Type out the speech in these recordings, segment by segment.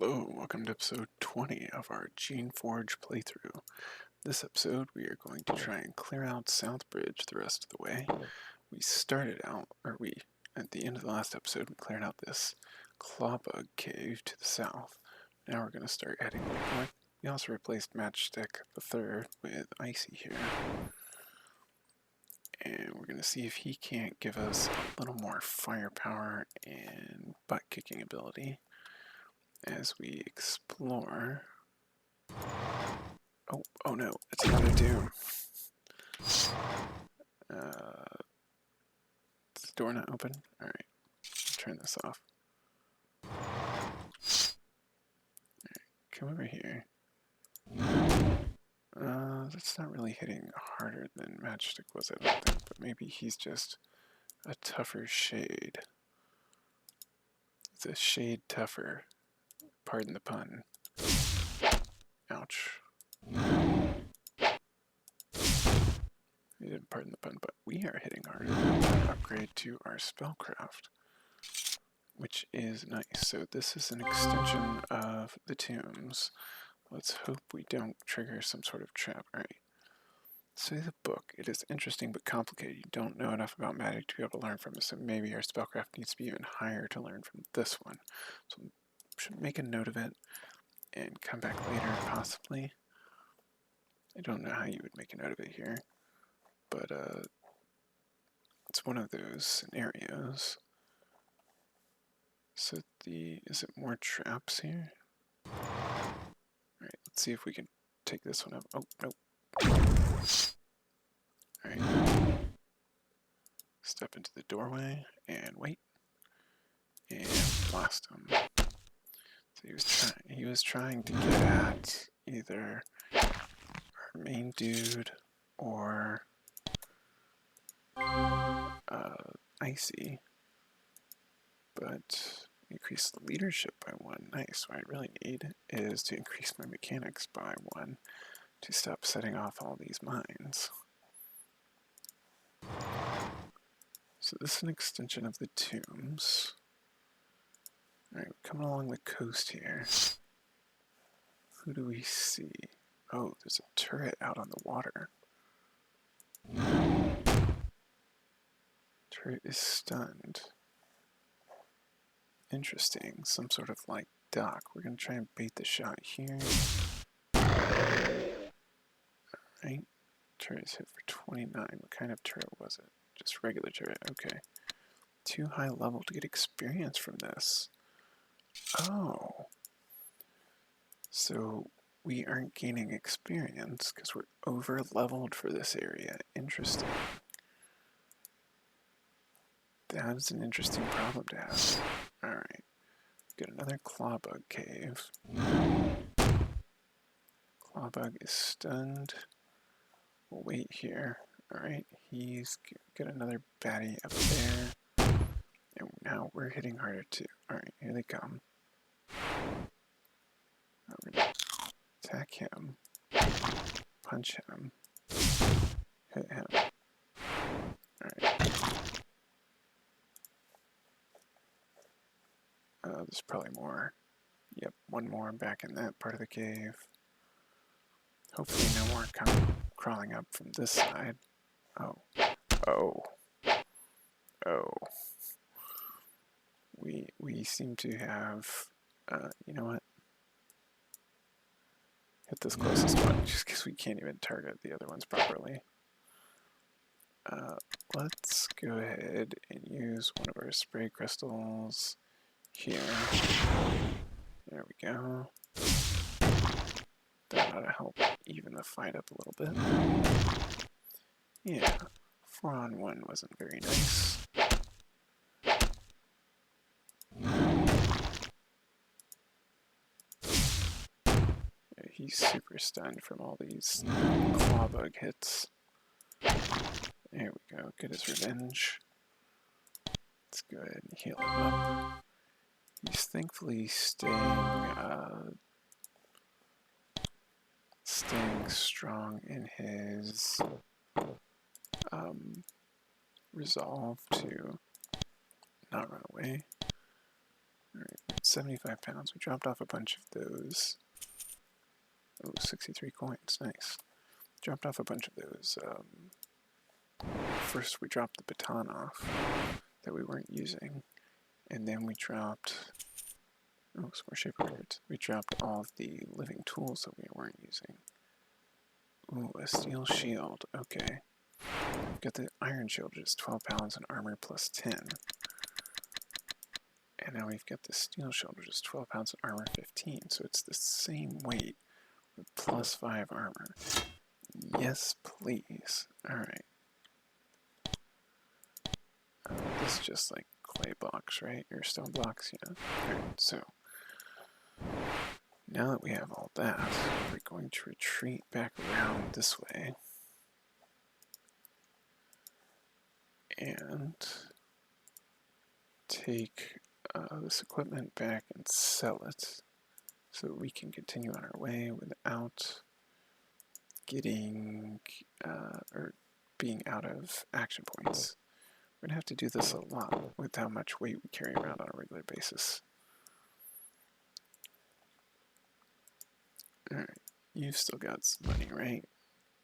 Hello, welcome to episode 20 of our Geneforge playthrough. This episode we are going to try and clear out Southbridge the rest of the way. We started out, at the end of the last episode, we cleared out this Clawbug cave to the south. Now we're going to start heading north. We also replaced Matchstick the Third with Icy here. And we're going to see if he can't give us a little more firepower and butt-kicking ability as we explore. Oh no, it's another Doom. Is the door not open? Alright, turn this off. Alright, come over here. That's not really hitting harder than Matchstick was, I don't think, but maybe he's just a tougher shade. It's a shade tougher. Pardon the pun. Ouch. We didn't pardon the pun, but we are hitting harder. Upgrade to our spellcraft, which is nice. So this is an extension of the tombs. Let's hope we don't trigger some sort of trap. Alright. So the book. It is interesting but complicated. You don't know enough about magic to be able to learn from it, so maybe our spellcraft needs to be even higher to learn from this one. So should make a note of it and come back later, possibly. I don't know how you would make a note of it here, but it's one of those scenarios. So is it more traps here? Alright, let's see if we can take this one up. Oh, nope. Alright. Step into the doorway and wait. And blast him. So he was trying to get at either our main dude or Icy, but increase the leadership by 1. Nice. What I really need is to increase my mechanics by 1 to stop setting off all these mines. So this is an extension of the tombs. Alright, we're coming along the coast here. Who do we see? Oh, there's a turret out on the water. Turret is stunned. Interesting. Some sort of like dock. We're going to try and bait the shot here. Alright. Turret is hit for 29. What kind of turret was it? Just regular turret. Okay. Too high level to get experience from this. Oh. So we aren't gaining experience because we're over leveled for this area. Interesting. That's an interesting problem to have. Alright. Got another Clawbug cave. Clawbug is stunned. We'll wait here. Alright, he's got another baddie up there. And now we're hitting harder too. Alright, here they come. We're gonna attack him. Punch him. Hit him. Alright. There's probably more. Yep, one more back in that part of the cave. Hopefully no more crawling up from this side. Oh. We seem to have, you know what? Hit this closest one just because we can't even target the other ones properly. Let's go ahead and use one of our spray crystals here. There we go. That ought to help even the fight up a little bit. Yeah, 4-on-1 wasn't very nice. Yeah, he's super stunned from all these Clawbug hits. There we go, get his revenge. Let's go ahead and heal him up. He's thankfully staying strong in his resolve to not run away. Alright, 75 pounds. We dropped off a bunch of those. Oh, 63 coins. Nice. Dropped off a bunch of those. First, we dropped the baton off that we weren't using. And then we dropped... Oh, some more shape records. We dropped all of the living tools that we weren't using. Ooh, a steel shield. Okay. We've got the iron shield, which is 12 pounds and armor plus 10. And now we've got the steel shield, which is 12 pounds and armor 15. So it's the same weight with plus 5 armor. Yes, please. Alright. This is just like clay blocks, right? Or stone blocks, yeah. Alright, so now that we have all that, we're going to retreat back around this way. And take this equipment back and sell it so that we can continue on our way without getting or being out of action points. We're going to have to do this a lot with how much weight we carry around on a regular basis. Alright, you've still got some money, right?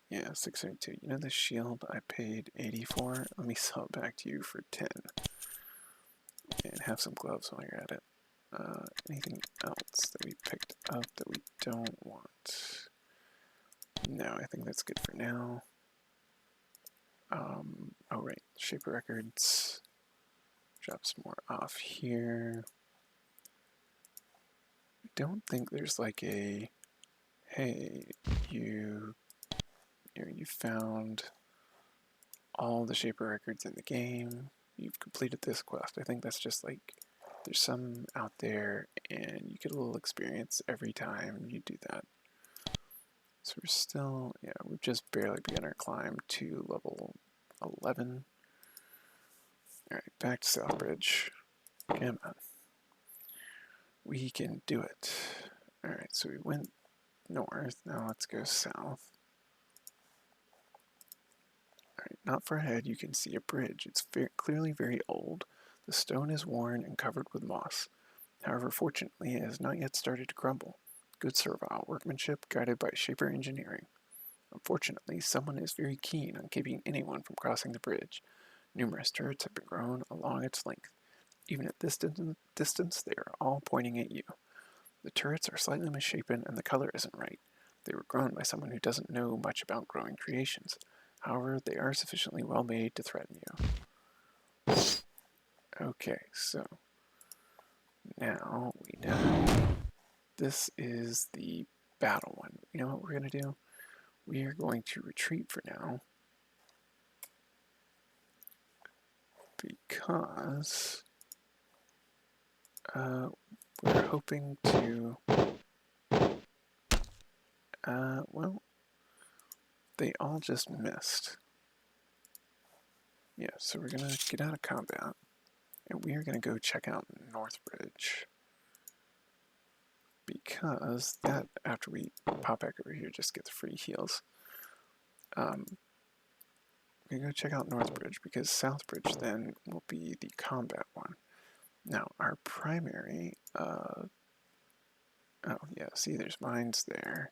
Yeah, 672. You know the shield I paid 80 for? Let me sell it back to you for 10. And have some gloves while you're at it. Anything else that we picked up that we don't want? No, I think that's good for now. Oh right, shaper records. Drop some more off here. I don't think there's like a, hey, you found all the shaper records in the game. You've completed this quest. I think that's just like, there's some out there and you get a little experience every time you do that. So we're still, yeah, we've just barely begun our climb to level 11. Alright, back to Southbridge. Come on. We can do it. Alright, so we went north, now let's go south. Alright, not far ahead you can see a bridge. It's clearly very old. The stone is worn and covered with moss. However, fortunately, it has not yet started to crumble. Good servile workmanship guided by shaper engineering. Unfortunately, someone is very keen on keeping anyone from crossing the bridge. Numerous turrets have been grown along its length. Even at this distance, they are all pointing at you. The turrets are slightly misshapen and the color isn't right. They were grown by someone who doesn't know much about growing creations. However, they are sufficiently well made to threaten you. Okay, so now we know this is the battle one. You know what we're going to do? We are going to retreat for now because we're hoping to, well, they all just missed. Yeah, so we're going to get out of combat and we are going to go check out Northbridge. Because that, after we pop back over here, just get the free heals. We're going to go check out Northbridge because Southbridge then will be the combat one. Now, our primary, oh yeah, see there's mines there.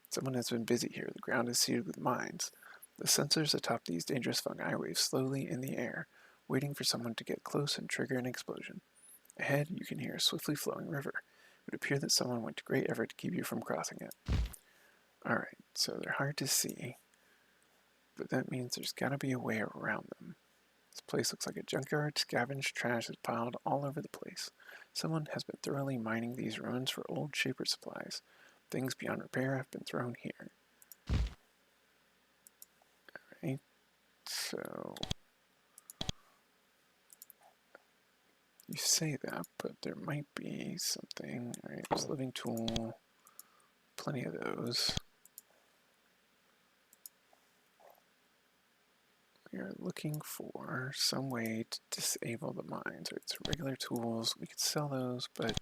Someone has been busy here. The ground is seeded with mines. The sensors atop these dangerous fungi wave slowly in the air, waiting for someone to get close and trigger an explosion. Ahead, you can hear a swiftly flowing river. It would appear that someone went to great effort to keep you from crossing it. Alright, so they're hard to see, but that means there's gotta be a way around them. This place looks like a junkyard. Scavenged trash is piled all over the place. Someone has been thoroughly mining these ruins for old shaper supplies. Things beyond repair have been thrown here. Alright, so you say that, but there might be something. Alright, there's living tool, plenty of those. We are looking for some way to disable the mines. Right, so regular tools, we could sell those, but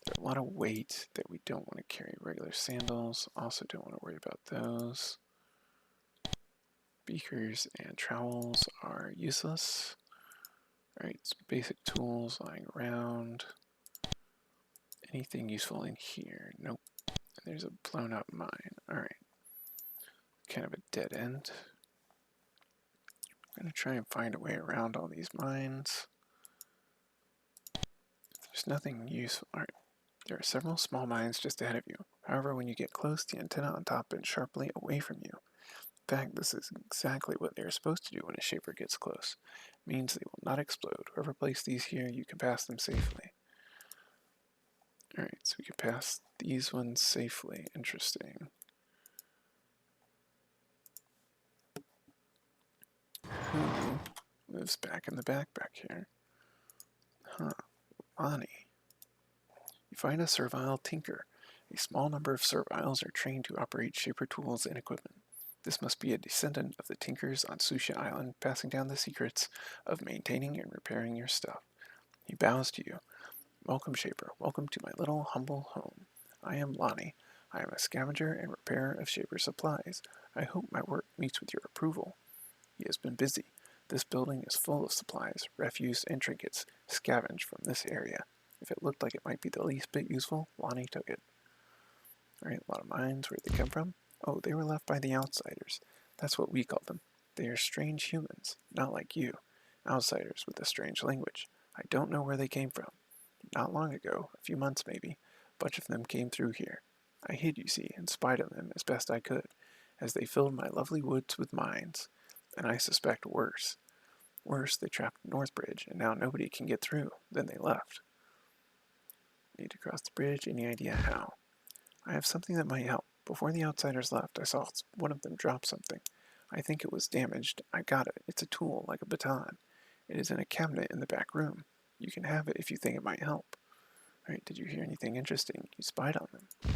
they're a lot of weight that we don't want to carry. Regular sandals, also don't want to worry about those. Beakers and trowels are useless. Alright, some basic tools lying around. Anything useful in here? Nope. There's a blown up mine. Alright. Kind of a dead end. I'm going to try and find a way around all these mines. There's nothing useful. Alright. There are several small mines just ahead of you. However, when you get close, the antenna on top bends sharply away from you. In fact, this is exactly what they are supposed to do when a shaper gets close. It means they will not explode. Whoever placed these here, you can pass them safely. Alright, so we can pass these ones safely. Interesting. Who lives back in the back here? Huh. Lahnee. You find a servile tinker. A small number of serviles are trained to operate shaper tools and equipment. This must be a descendant of the tinkers on Susha Island, passing down the secrets of maintaining and repairing your stuff. He bows to you. Welcome, Shaper. Welcome to my little humble home. I am Lahnee. I am a scavenger and repairer of Shaper supplies. I hope my work meets with your approval. He has been busy. This building is full of supplies, refuse, and trinkets scavenged from this area. If it looked like it might be the least bit useful, Lahnee took it. Alright, a lot of mines. Where'd they come from? Oh, they were left by the outsiders. That's what we call them. They are strange humans, not like you. Outsiders with a strange language. I don't know where they came from. Not long ago, a few months maybe, a bunch of them came through here. I hid, you see, and spied on them as best I could, as they filled my lovely woods with mines. And I suspect worse. Worse, they trapped Northbridge, and now nobody can get through. Then they left. Need to cross the bridge. Any idea how? I have something that might help. Before the outsiders left, I saw one of them drop something. I think it was damaged. I got it. It's a tool, like a baton. It is in a cabinet in the back room. You can have it if you think it might help. Alright, did you hear anything interesting? You spied on them.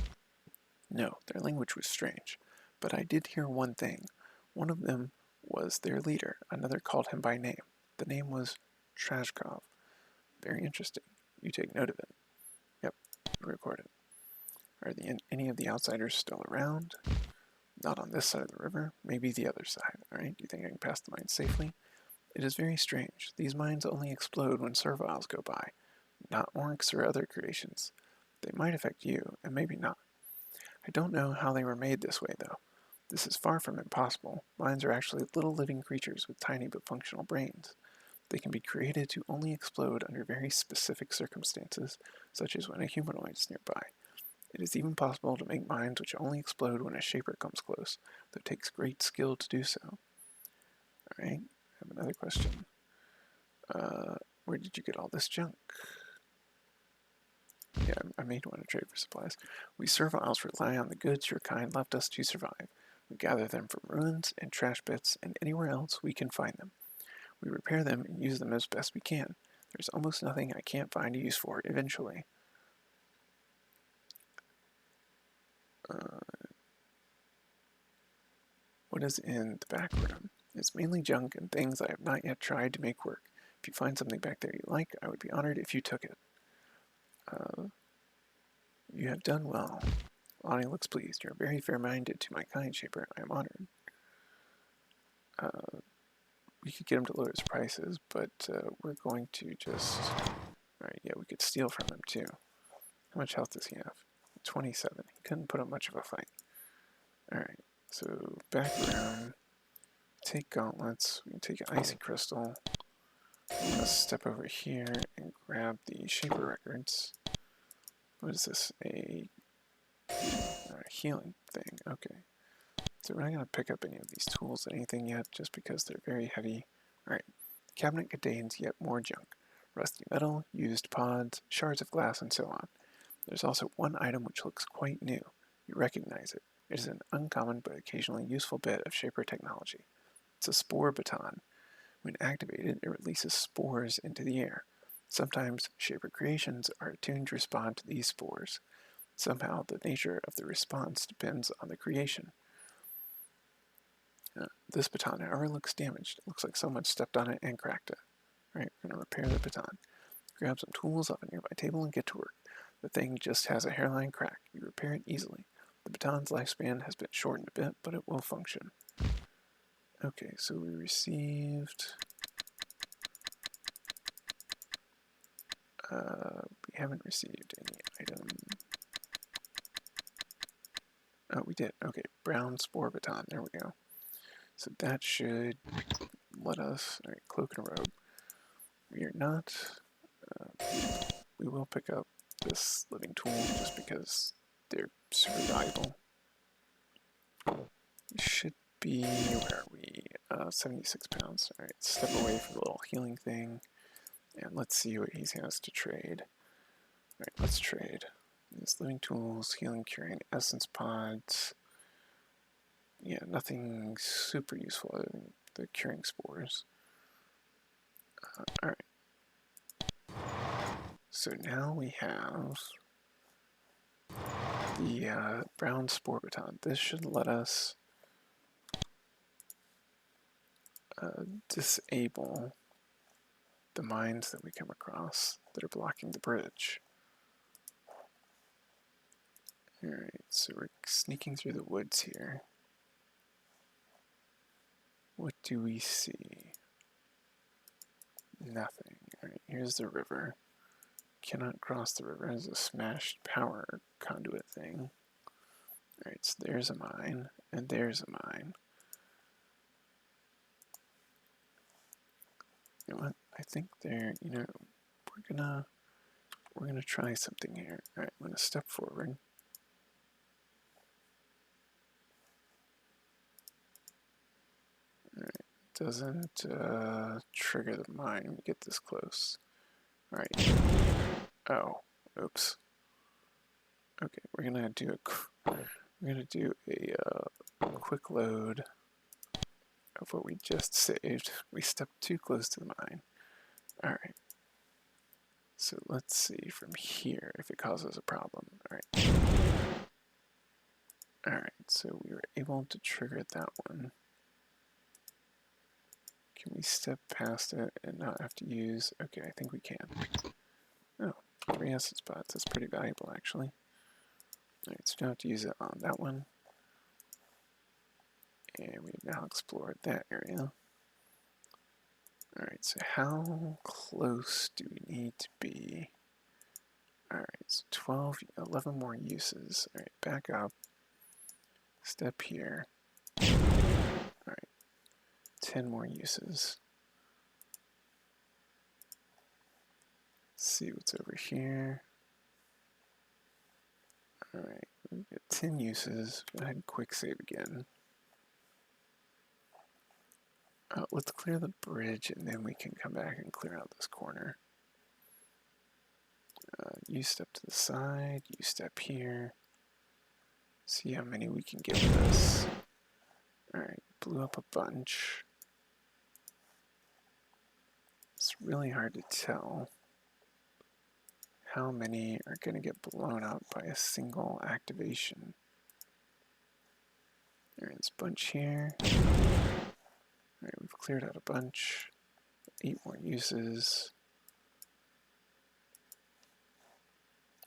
No, their language was strange. But I did hear one thing. One of them was their leader. Another called him by name. The name was Trajkov. Very interesting. You take note of it. Yep, record it. Are any of the outsiders still around? Not on this side of the river. Maybe the other side. Alright, do you think I can pass the mine safely? It is very strange. These mines only explode when serviles go by, not orcs or other creations. They might affect you, and maybe not. I don't know how they were made this way, though. This is far from impossible. Mines are actually little living creatures with tiny but functional brains. They can be created to only explode under very specific circumstances, such as when a humanoid is nearby. It is even possible to make mines which only explode when a shaper comes close, though it takes great skill to do so. Alright, I have another question. Where did you get all this junk? Yeah, I made one to trade for supplies. We serviles rely on the goods your kind left us to survive. We gather them from ruins and trash pits and anywhere else we can find them. We repair them and use them as best we can. There's almost nothing I can't find a use for eventually. What is in the back room? It's mainly junk and things I have not yet tried to make work. If you find something back there you like, I would be honored if you took it. You have done well. Lahnee looks pleased. You are very fair-minded to my kind, Shaper. I am honored. We could get him to lower his prices, but we're going to just... Alright, yeah, we could steal from him too. How much health does he have? 27. He couldn't put up much of a fight. Alright, so back around. Take gauntlets. We can take an icy crystal. Let's step over here and grab the Shaper records. What is this? A healing thing. Okay. So we're not going to pick up any of these tools or anything yet, just because they're very heavy. Alright. The cabinet contains yet more junk. Rusty metal, used pods, shards of glass, and so on. There's also one item which looks quite new. You recognize it. It is an uncommon but occasionally useful bit of Shaper technology. It's a spore baton. When activated, it releases spores into the air. Sometimes Shaper creations are attuned to respond to these spores. Somehow, the nature of the response depends on the creation. This baton, however, looks damaged. It looks like someone stepped on it and cracked it. Alright, we're going to repair the baton. Grab some tools off a nearby table and get to work. The thing just has a hairline crack. You repair it easily. The baton's lifespan has been shortened a bit, but it will function. Okay, so we received... We haven't received any item. Oh, we did. Okay, brown spore baton. There we go. So that should let us. All right, cloak and a robe. We are not. We will pick up this living tool just because they're super valuable. We should be. Where are we? 76 pounds. All right, step away from the little healing thing, and let's see what he has to trade. All right, let's trade. These living tools, healing, curing, essence pods. Yeah, nothing super useful other than the curing spores. Alright. So now we have the brown spore baton. This should let us disable the mines that we come across that are blocking the bridge. Alright, so we're sneaking through the woods here. What do we see? Nothing. Alright, here's the river. Cannot cross the river. There's a smashed power conduit thing. Alright, so there's a mine, and there's a mine. You know what? I think we're gonna try something here. Alright, I'm gonna step forward. Alright, doesn't trigger the mine when we get this close. Alright. Oh, oops. Okay, we're gonna do a quick load of what we just saved. We stepped too close to the mine. Alright. So let's see from here if it causes a problem. Alright. Alright, so we were able to trigger that one. Can we step past it and not have to use... Okay, I think we can. Oh, 3 essence pods. That's pretty valuable, actually. Alright, so we don't have to use it on that one. And we've now explored that area. Alright, so how close do we need to be? Alright, so 11 more uses. Alright, back up. Step here. Alright, 10 more uses. Let's see what's over here. Alright, we've got 10 uses. Go ahead and quick save again. Let's clear the bridge and then we can come back and clear out this corner. You step to the side, you step here. See how many we can get with this. Alright, blew up a bunch. It's really hard to tell how many are going to get blown up by a single activation. There's a bunch here. Alright, we've cleared out a bunch. 8 more uses.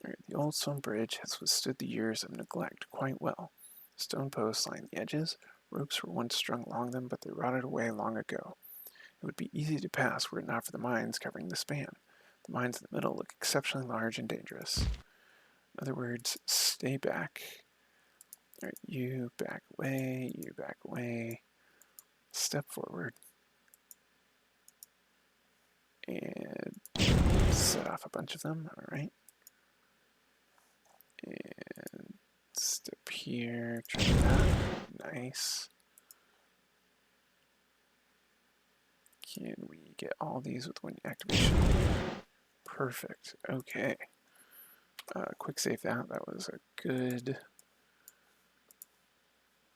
Alright, the old stone bridge has withstood the years of neglect quite well. Stone posts line the edges. Ropes were once strung along them, but they rotted away long ago. It would be easy to pass were it not for the mines covering the span. The mines in the middle look exceptionally large and dangerous. In other words, stay back. Alright, you back away, you back away. Step forward. And set off a bunch of them, alright. And step here, try that. Nice. Can we get all these with one activation? Perfect. Okay. Quick save that. That was a good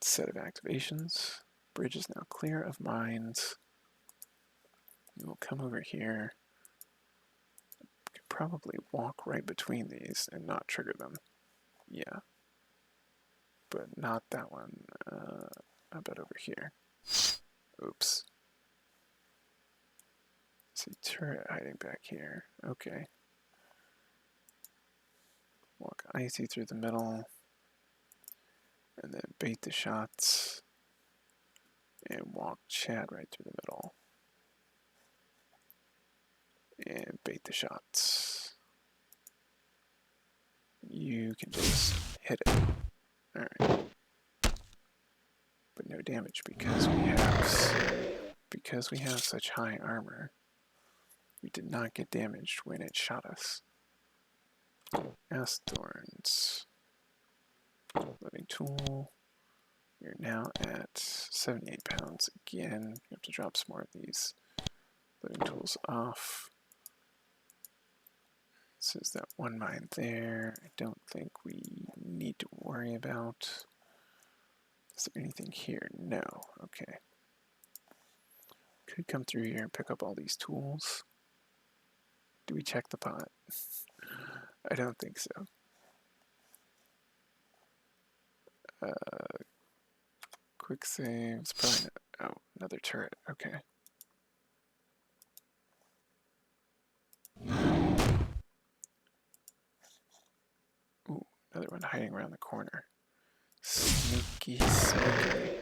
set of activations. Bridge is now clear of mines. We'll come over here. Could probably walk right between these and not trigger them. Yeah. But not that one. How about over here? Oops. See, turret hiding back here. Okay. Walk Icy through the middle. And then bait the shots. And walk Chad right through the middle. And bait the shots. you can just hit it. Alright. But no damage because we have such high armor. We did not get damaged when it shot us. Ass thorns. Living tool. You're now at 78 pounds again. You have to drop some more of these living tools off. This is that one mine there. I don't think we need to worry about. Is there anything here? No. Okay. Could come through here and pick up all these tools. Do we check the pot? I don't think so. Quick saves. Probably not. Oh, another turret. Okay. Ooh, another one hiding around the corner. Sneaky, sneaky.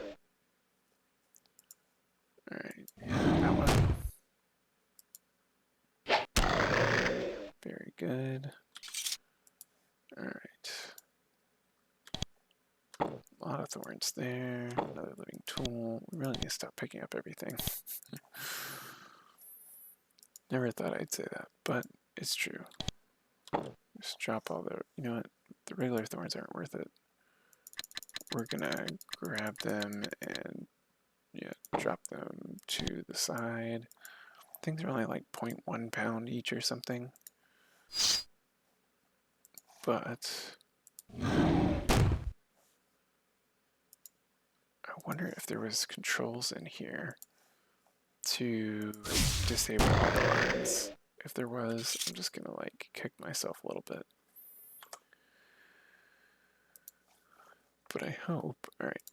Alright, that one. Very good. Alright. A lot of thorns there. Another living tool. We really need to stop picking up everything. Never thought I'd say that, but it's true. Just drop all the, you know what, the regular thorns aren't worth it. We're gonna grab them and, yeah, drop them to the side. I think they're only like 0.1 pound each or something. But I wonder if there was controls in here to disable all the lines. If there was, I'm just gonna like kick myself a little bit. But I hope, alright,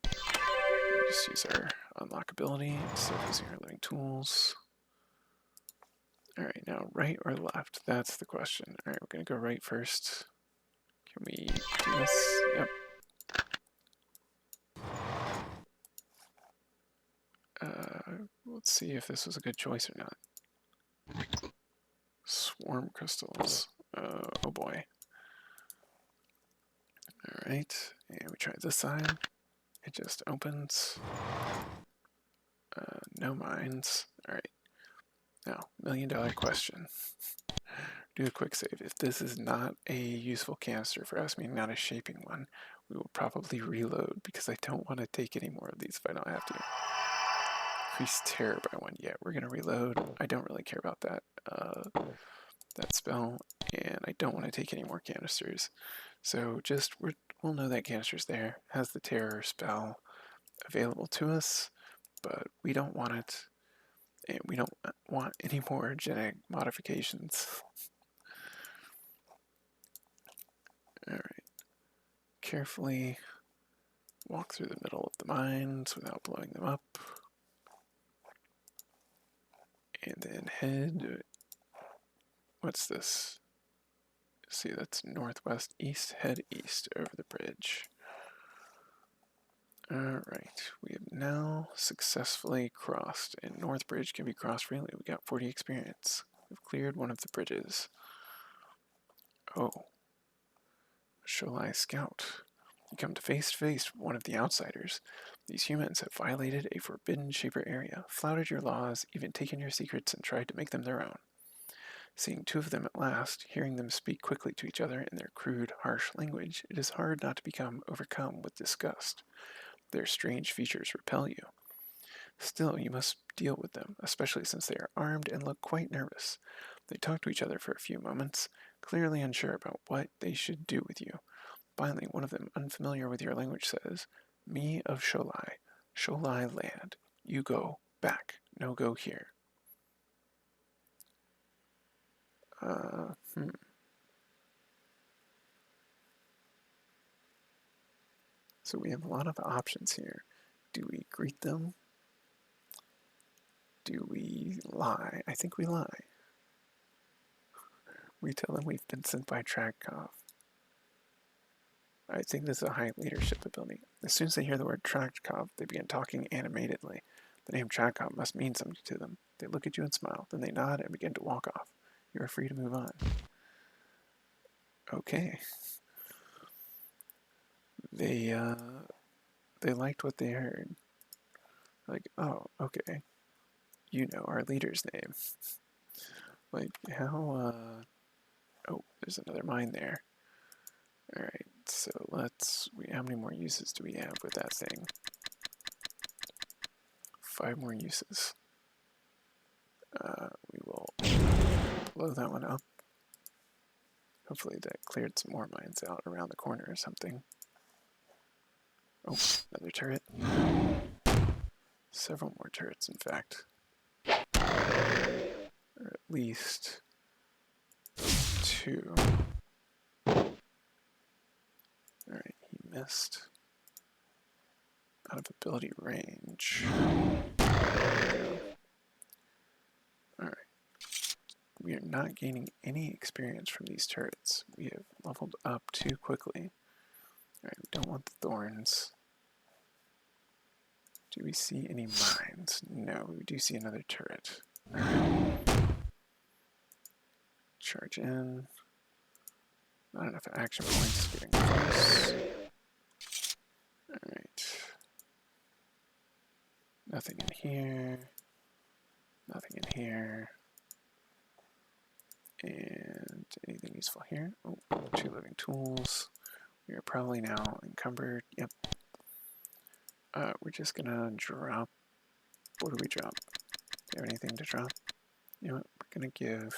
just use our unlock ability instead of using our living tools. Alright, now right or left? That's the question. Alright, we're gonna go right first. Can we do this? Yep. Let's see if this was a good choice or not. Swarm crystals. Oh boy. Alright, and we try this side. It just opens. No mines. Alright. Now, $1,000,000 question. Do a quick save. If this is not a useful canister for us, meaning not a shaping one, we will probably reload because I don't want to take any more of these if I don't have to. Increase terror by 1. Yeah, we're going to reload. I don't really care about that that spell, and I don't want to take any more canisters. So just, we'll know that canister's there, has the terror spell available to us, but we don't want it, and we don't want any more genetic modifications. Alright. Carefully walk through the middle of the mines without blowing them up. And then head, what's this? See, that's northwest east, head east over the bridge. Alright, we have now successfully crossed, and Northbridge can be crossed freely. We got 40 experience. We've cleared one of the bridges. Oh. Sholai scout. You come to face with one of the outsiders. These humans have violated a forbidden shaper area, flouted your laws, even taken your secrets and tried to make them their own. Seeing 2 of them at last, hearing them speak quickly to each other in their crude, harsh language, it is hard not to become overcome with disgust. Their strange features repel you. Still, you must deal with them, especially since they are armed and look quite nervous. They talk to each other for a few moments, clearly unsure about what they should do with you. Finally, one of them, unfamiliar with your language, says, "Me of Sholai, Sholai land. You go back, no go here." So we have a lot of options here. Do we greet them? Do we lie? I think we lie. We tell them we've been sent by Trajkov. I think this is a high leadership ability. As soon as they hear the word Trajkov, they begin talking animatedly. The name Trajkov must mean something to them. They look at you and smile, then they nod and begin to walk off. You are free to move on. Okay. they liked what they heard. Like, oh, okay, you know our leader's name. Like, how, oh, there's another mine there. Alright, so how many more uses do we have with that thing? 5 more uses. We will blow that one up. Hopefully that cleared some more mines out around the corner or something. Oh, another turret. Several more turrets, in fact. Or at least 2. Alright, he missed. Out of ability range. Alright. We are not gaining any experience from these turrets. We have leveled up too quickly. Alright, we don't want the thorns. Do we see any mines? No, we do see another turret. Alright. Charge in. Not enough action points, getting close. Alright. Nothing in here. Nothing in here. And anything useful here? Oh, 2 living tools. We are probably now encumbered. Yep. We're just gonna drop. What do we drop? Do you have anything to drop? You know what? We're gonna give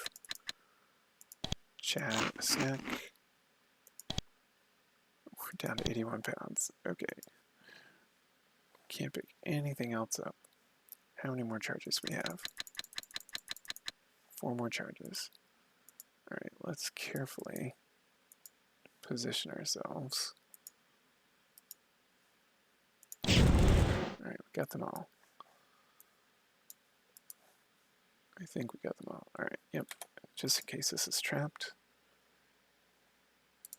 Chad a snack. We're down to 81 pounds. Okay. Can't pick anything else up. How many more charges we have? 4 more charges. Alright, let's carefully position ourselves. Alright, we got them all. I think we got them all. Alright, yep. Just in case this is trapped.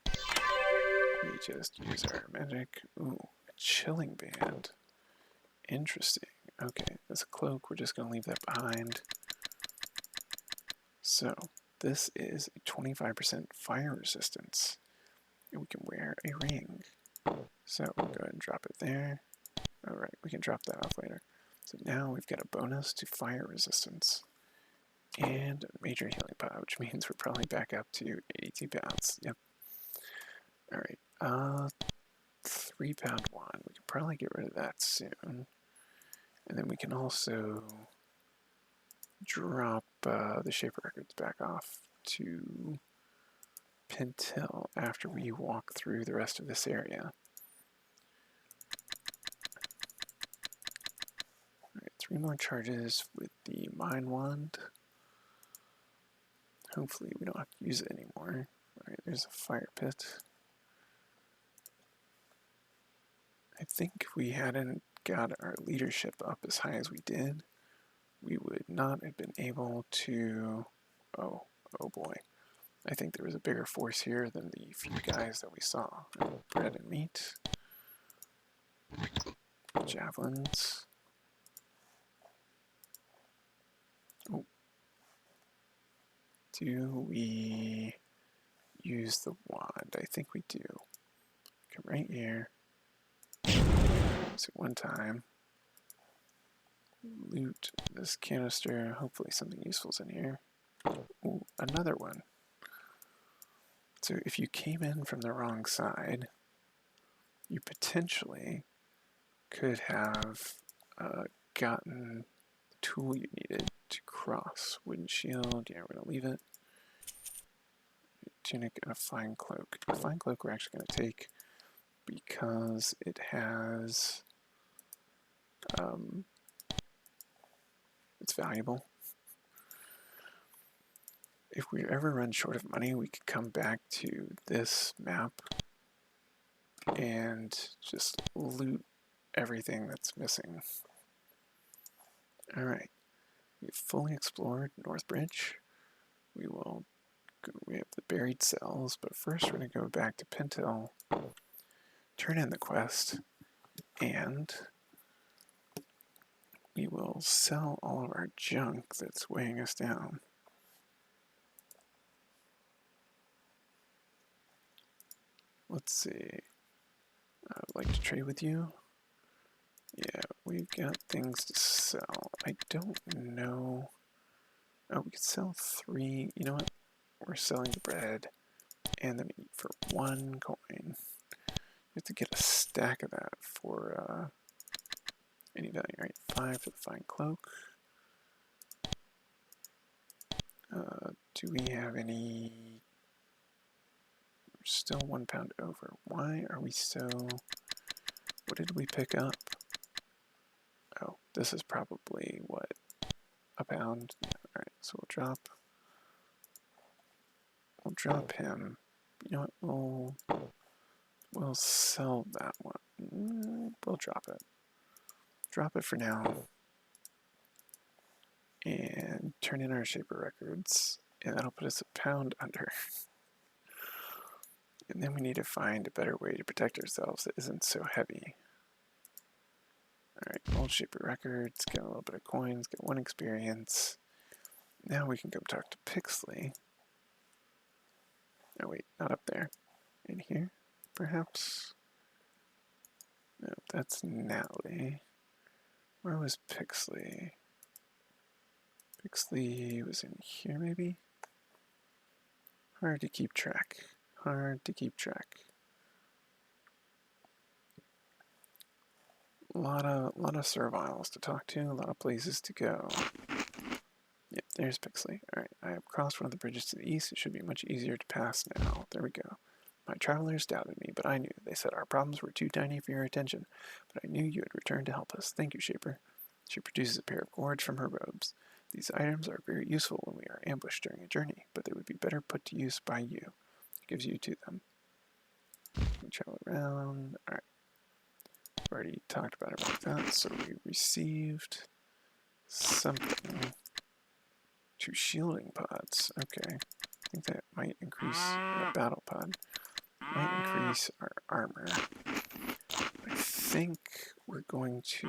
We just use our magic. Ooh, a chilling band. Interesting. Okay, there's a cloak. We're just going to leave that behind. So, this is a 25% fire resistance. And we can wear a ring. So, we'll go ahead and drop it there. Alright, we can drop that off later. So now we've got a bonus to fire resistance. And a major healing pot, which means we're probably back up to 82 pounds. Yep. Alright, 3 pound one. We can probably get rid of that soon. And then we can also drop the shape records back off to Pintel after we walk through the rest of this area. Alright, 3 more charges with the mine wand. Hopefully we don't have to use it anymore. Alright, there's a fire pit. I think if we hadn't got our leadership up as high as we did, we would not have been able to... Oh boy. I think there was a bigger force here than the few guys that we saw. Bread and meat. Javelins. Oh. Do we use the wand? I think we do. Come right here. Use it one time. Loot this canister. Hopefully something useful's in here. Ooh, another one. So if you came in from the wrong side, you potentially could have gotten the tool you needed to cross. Wooden shield, yeah, we're going to leave it. Tunic and a fine cloak. A fine cloak we're actually going to take because it has... it's valuable. If we ever run short of money, we could come back to this map and just loot everything that's missing. Alright, we've fully explored Northbridge. We have the buried cells, but first we're going to go back to Pintel, turn in the quest, and we will sell all of our junk that's weighing us down. Let's see. like to trade with you. Yeah, we've got things to sell. I don't know. Oh, we could sell 3. You know what? We're selling the bread and the meat for 1 coin. You have to get a stack of that for any value. All right, 5 for the fine cloak. Do we have any? We're still 1 pound over. Why are we so? What did we pick up? Oh, this is probably what? A pound? Yeah, alright, so we'll drop him. You know what? We'll sell that one. We'll drop it. Drop it for now. And turn in our shaper records. And that'll put us a pound under. And then we need to find a better way to protect ourselves that isn't so heavy. Alright, old shaper records, get a little bit of coins, get 1 experience. Now we can go talk to Pixley. Oh wait, not up there. In here, perhaps? No, that's Natalie. Where was Pixley? Pixley was in here, maybe? Hard to keep track. Hard to keep track. A lot of Serviles to talk to, a lot of places to go. Yep, there's Pixley. Alright, I have crossed one of the bridges to the east. It should be much easier to pass now. There we go. My travelers doubted me, but I knew. They said our problems were too tiny for your attention, but I knew you had returned to help us. Thank you, Shaper. She produces a pair of cords from her robes. These items are very useful when we are ambushed during a journey, but they would be better put to use by you. It gives you to them. We travel around. Alright. I've already talked about it like that, so we received something. 2 shielding pods. Okay. I think that might increase a battle pod. Might increase our armor. I think we're going to...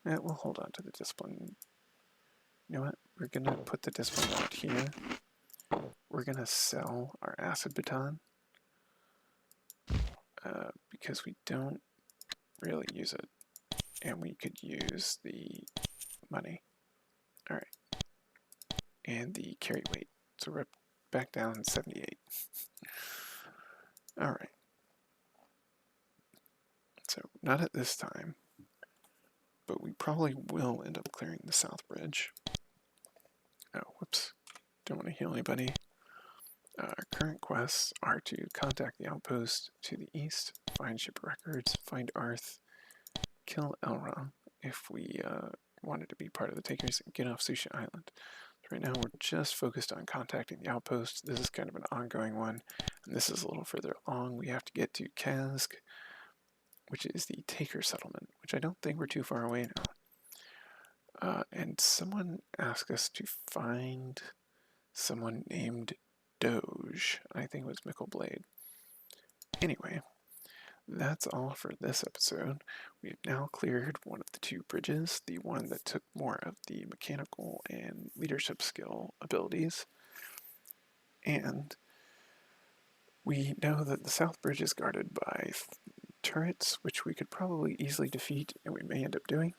we'll hold on to the discipline. You know what? We're going to put the discipline out here. We're going to sell our acid baton. Because we don't really use it. And we could use the money. Alright. And the carry weight. So we're back down 78. Alright. So, not at this time. But we probably will end up clearing the Southbridge. Oh, whoops. Don't want to heal anybody. Our current quests are to contact the outpost to the east, find ship records, find Arth, kill Elrond if we wanted to be part of the Takers, and get off Sushi Island. So right now we're just focused on contacting the outpost. This is kind of an ongoing one, and this is a little further along. We have to get to Kazg, which is the Taker settlement, which I don't think we're too far away now. And someone asked us to find someone named Doge. I think it was Mickleblade. Anyway, that's all for this episode. We've now cleared one of the 2 bridges, the one that took more of the mechanical and leadership skill abilities. And we know that the South Bridge is guarded by turrets, which we could probably easily defeat, and we may end up doing.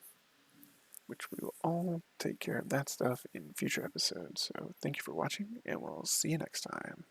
Which we will all take care of that stuff in future episodes. So thank you for watching, and we'll see you next time.